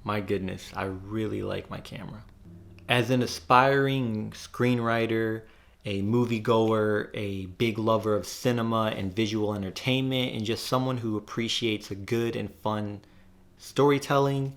My goodness, I really like my camera. As an aspiring screenwriter, a moviegoer, a big lover of cinema and visual entertainment, and just someone who appreciates a good and fun storytelling,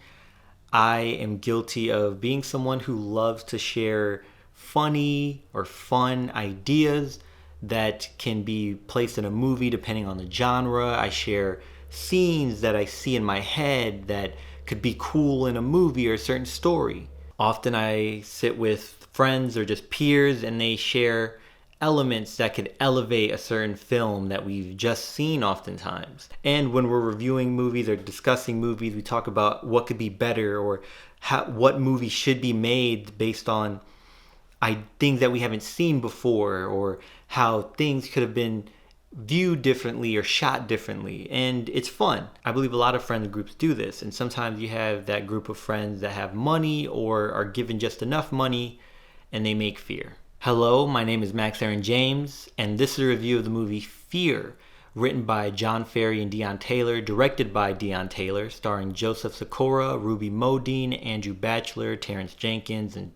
I am guilty of being someone who loves to share funny or fun ideas that can be placed in a movie depending on the genre. I share scenes that I see in my head that could be cool in a movie or a certain story. Often I sit with friends or just peers and they share elements that could elevate a certain film that we've just seen oftentimes. And when we're reviewing movies or discussing movies, we talk about what could be better or what movie should be made based on things that we haven't seen before, or how things could have been viewed differently or shot differently. And it's fun. I believe a lot of friend groups do this, and sometimes you have that group of friends that have money or are given just enough money and they make Fear. Hello, my name is Max Aaron James, and this is a review of the movie Fear, written by John Ferry and Deon Taylor, directed by Deon Taylor, starring Joseph Sikora, Ruby Modine, Andrew Batchelor, Terrence Jenkins, and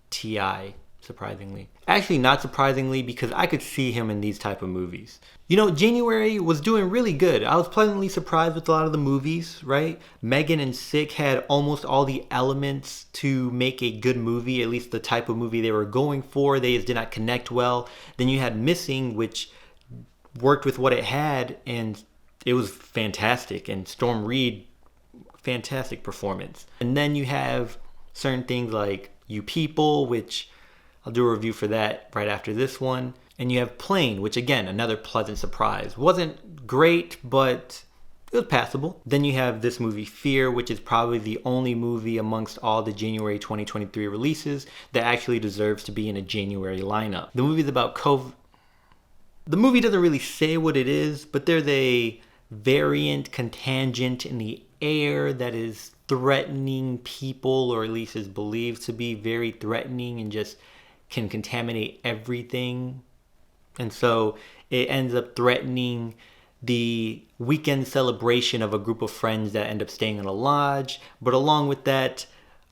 T.I., surprisingly. Actually, not surprisingly, because I could see him in these type of movies. You know, January was doing really good. I was pleasantly surprised with a lot of the movies, right? Megan and Sick had almost all the elements to make a good movie, at least the type of movie they were going for. They just did not connect well. Then you had Missing, which worked with what it had, and it was fantastic. And Storm Reed, fantastic performance. And then you have certain things like You People, which I'll do a review for that right after this one. And you have Plane, which again, another pleasant surprise. Wasn't great, but it was passable. Then you have this movie Fear, which is probably the only movie amongst all the January 2023 releases that actually deserves to be in a January lineup. The movie is about COVID. The movie doesn't really say what it is, but there's a variant contingent in the air that is threatening people, or at least is believed to be very threatening and just can contaminate everything. And so it ends up threatening the weekend celebration of a group of friends that end up staying in a lodge. But along with that,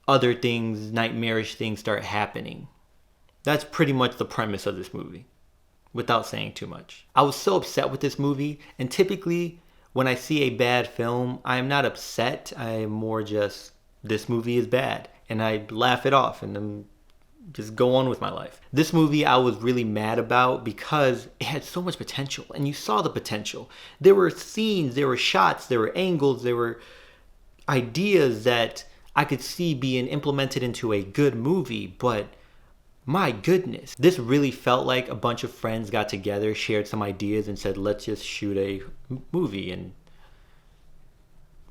other things, nightmarish things start happening. That's pretty much the premise of this movie, without saying too much. I was so upset with this movie, and typically when I see a bad film, I am not upset. I am more just, this movie is bad, and I laugh it off and then just go on with my life. This movie I was really mad about because it had so much potential, and you saw the potential. There were scenes, there were shots, there were angles, there were ideas that I could see being implemented into a good movie, but my goodness, this really felt like a bunch of friends got together, shared some ideas, and said, let's just shoot a movie, and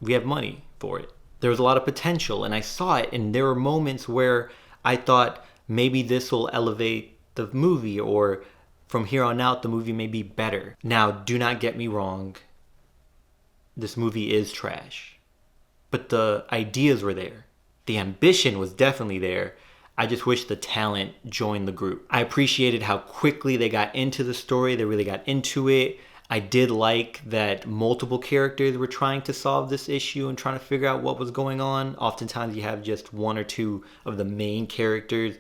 we have money for it. There was a lot of potential, and I saw it, and there were moments where I thought, maybe this will elevate the movie, or from here on out, the movie may be better. Now, do not get me wrong. This movie is trash. But the ideas were there. The ambition was definitely there. I just wish the talent joined the group. I appreciated how quickly they got into the story. They really got into it. I did like that multiple characters were trying to solve this issue and trying to figure out what was going on. Oftentimes you have just one or two of the main characters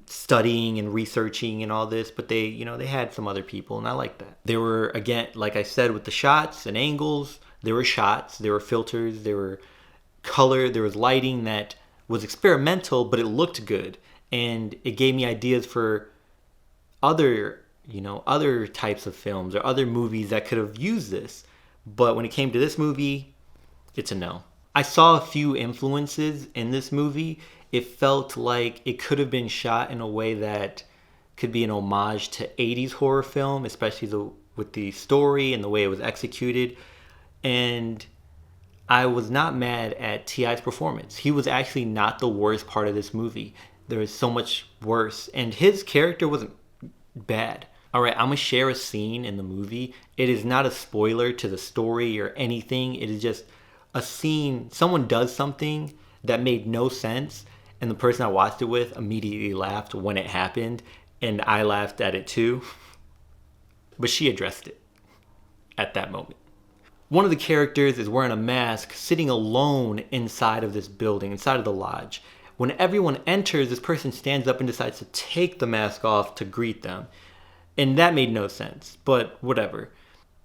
studying and researching and all this, but they had some other people, and I like that. There were, again, like I said, with the shots and angles, there were shots, there were filters, there were color, there was lighting that was experimental, but it looked good, and it gave me ideas for other types of films or other movies that could have used this. But when it came to this movie, it's a no. I saw a few influences in this movie. It felt like it could have been shot in a way that could be an homage to 80s horror film, especially with the story and the way it was executed. And I was not mad at T.I.'s performance. He was actually not the worst part of this movie. There was so much worse, and his character wasn't bad. All right, I'm going to share a scene in the movie. It is not a spoiler to the story or anything. It is just a scene. Someone does something that made no sense, and the person I watched it with immediately laughed when it happened, and I laughed at it too. But she addressed it at that moment. One of the characters is wearing a mask, sitting alone inside of this building, inside of the lodge. When everyone enters, this person stands up and decides to take the mask off to greet them. And that made no sense, but whatever.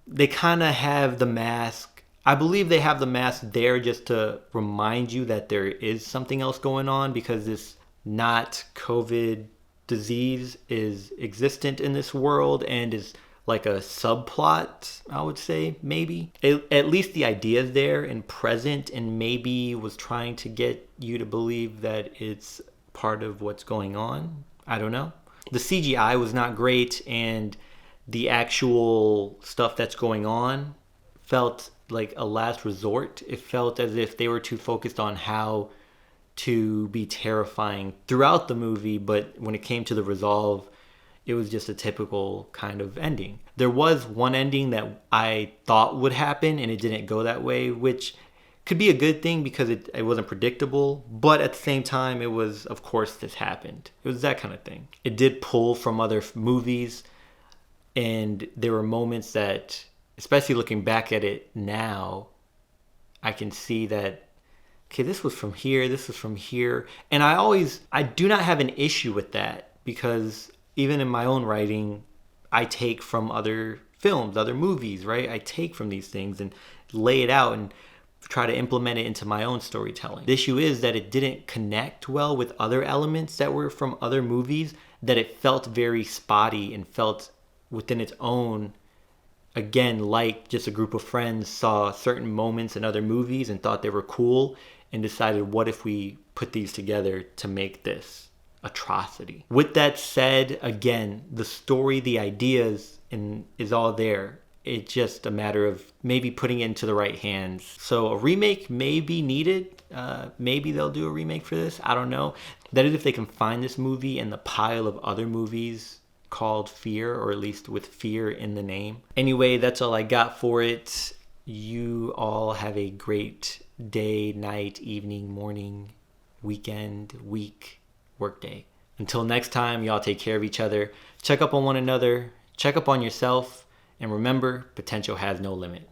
They kind of have the mask. I believe they have the mask there just to remind you that there is something else going on, because this not COVID disease is existent in this world and is like a subplot, I would say, maybe. At least the idea is there and present, and maybe was trying to get you to believe that it's part of what's going on. I don't know. The CGI was not great, and the actual stuff that's going on felt like a last resort. It felt as if they were too focused on how to be terrifying throughout the movie, but when it came to the resolve, it was just a typical kind of ending. There was one ending that I thought would happen and it didn't go that way, which could be a good thing because it wasn't predictable, but at the same time, it was, of course, this happened. It was that kind of thing. It did pull from other movies, and there were moments that, especially looking back at it now, I can see that, okay, this was from here, this was from here. And I do not have an issue with that, because even in my own writing, I take from other films, other movies, right? I take from these things and lay it out and try to implement it into my own storytelling. The issue is that it didn't connect well with other elements that were from other movies, that it felt very spotty and felt within its own, again, like just a group of friends saw certain moments in other movies and thought they were cool and decided, what if we put these together to make this atrocity? With that said, again, the story, the ideas, is all there. It's just a matter of maybe putting it into the right hands. So a remake may be needed. Maybe they'll do a remake for this. I don't know. That is if they can find this movie in the pile of other movies called Fear, or at least with fear in the name. Anyway, that's all I got for it. You all have a great day, night, evening, morning, weekend, week, workday. Until next time, y'all take care of each other. Check up on one another. Check up on yourself. And remember, potential has no limit.